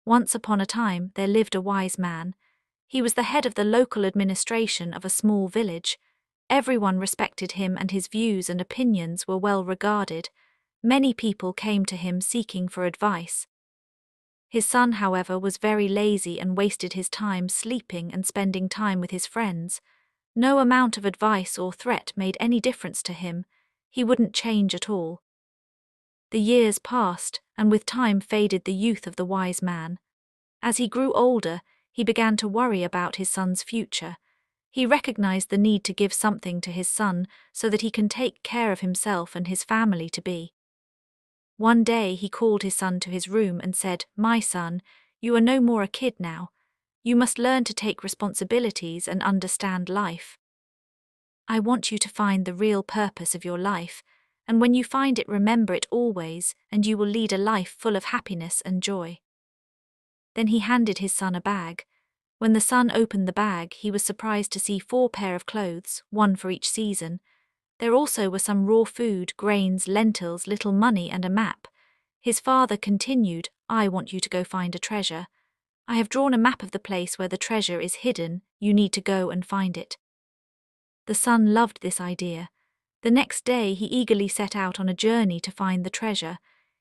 Once upon a time, there lived a wise man. He was the head of the local administration of a small village. Everyone respected him and his views and opinions were well regarded. Many people came to him seeking for advice. His son, however, was very lazy and wasted his time sleeping and spending time with his friends. No amount of advice or threat made any difference to him. He wouldn't change at all. The years passed, and with time faded the youth of the wise man. As he grew older, he began to worry about his son's future. He recognized the need to give something to his son so that he can take care of himself and his family to be. One day he called his son to his room and said, "My son, you are no more a kid now. You must learn to take responsibilities and understand life. I want you to find the real purpose of your life, and when you find it, remember it always, and you will lead a life full of happiness and joy." Then he handed his son a bag. When the son opened the bag, he was surprised to see 4 pairs of clothes, one for each season. There also were some raw food, grains, lentils, little money, and a map. His father continued, "I want you to go find a treasure. I have drawn a map of the place where the treasure is hidden. You need to go and find it." The son loved this idea. The next day he eagerly set out on a journey to find the treasure.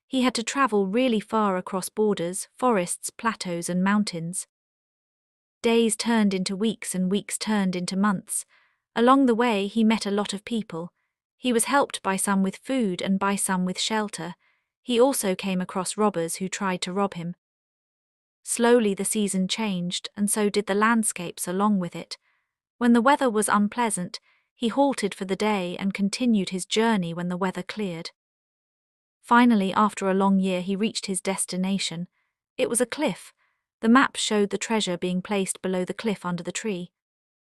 He had to travel really far across borders, forests, plateaus, and mountains. Days turned into weeks and weeks turned into months. Along the way he met a lot of people. He was helped by some with food and by some with shelter. He also came across robbers who tried to rob him. Slowly the season changed, and so did the landscapes along with it. When the weather was unpleasant, he halted for the day and continued his journey when the weather cleared. Finally, after a long year, he reached his destination. It was a cliff. The map showed the treasure being placed below the cliff under the tree.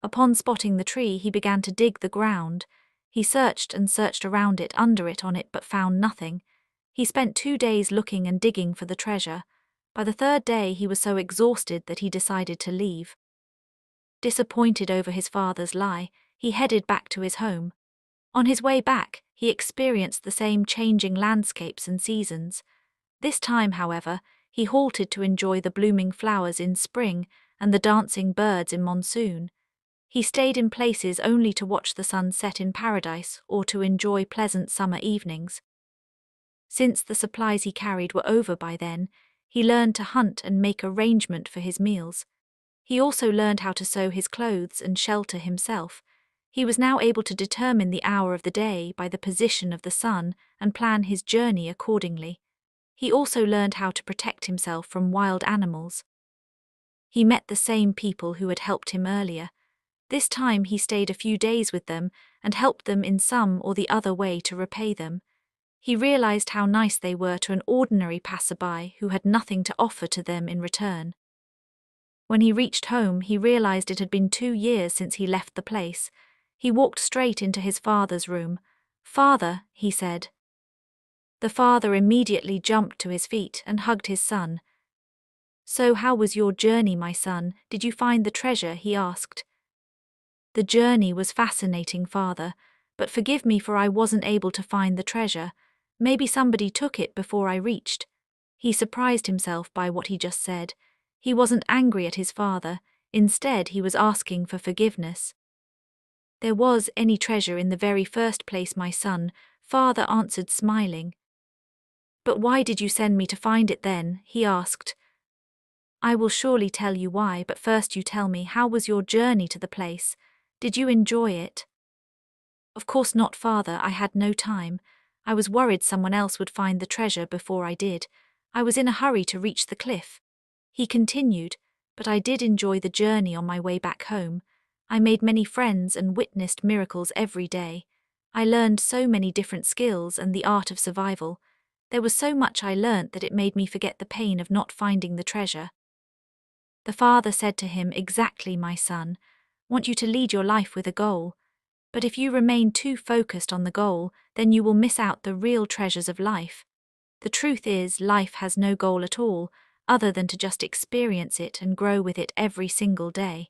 Upon spotting the tree, he began to dig the ground. He searched and searched around it, under it, on it, but found nothing. He spent 2 days looking and digging for the treasure. By the 3rd day, he was so exhausted that he decided to leave. Disappointed over his father's lie, he headed back to his home. On his way back, he experienced the same changing landscapes and seasons. This time, however, he halted to enjoy the blooming flowers in spring and the dancing birds in monsoon. He stayed in places only to watch the sun set in paradise or to enjoy pleasant summer evenings. Since the supplies he carried were over by then, he learned to hunt and make arrangement for his meals. He also learned how to sew his clothes and shelter himself. He was now able to determine the hour of the day by the position of the sun and plan his journey accordingly. He also learned how to protect himself from wild animals. He met the same people who had helped him earlier. This time he stayed a few days with them and helped them in some or the other way to repay them. He realized how nice they were to an ordinary passerby who had nothing to offer to them in return. When he reached home, he realized it had been 2 years since he left the place. He walked straight into his father's room. "Father," he said. The father immediately jumped to his feet and hugged his son. "So how was your journey, my son? Did you find the treasure?" he asked. "The journey was fascinating, father, but forgive me for I wasn't able to find the treasure. Maybe somebody took it before I reached." He surprised himself by what he just said. He wasn't angry at his father. Instead, he was asking for forgiveness. "There was any treasure in the very first place, my son," father answered, smiling. "But why did you send me to find it then?" he asked. "I will surely tell you why, but first you tell me, how was your journey to the place? Did you enjoy it?" "Of course not, father. I had no time. I was worried someone else would find the treasure before I did. I was in a hurry to reach the cliff." He continued, "But I did enjoy the journey on my way back home. I made many friends and witnessed miracles every day. I learned so many different skills and the art of survival. There was so much I learnt that it made me forget the pain of not finding the treasure." The father said to him, "Exactly, my son. Want you to lead your life with a goal. But if you remain too focused on the goal, then you will miss out the real treasures of life. The truth is, life has no goal at all, other than to just experience it and grow with it every single day."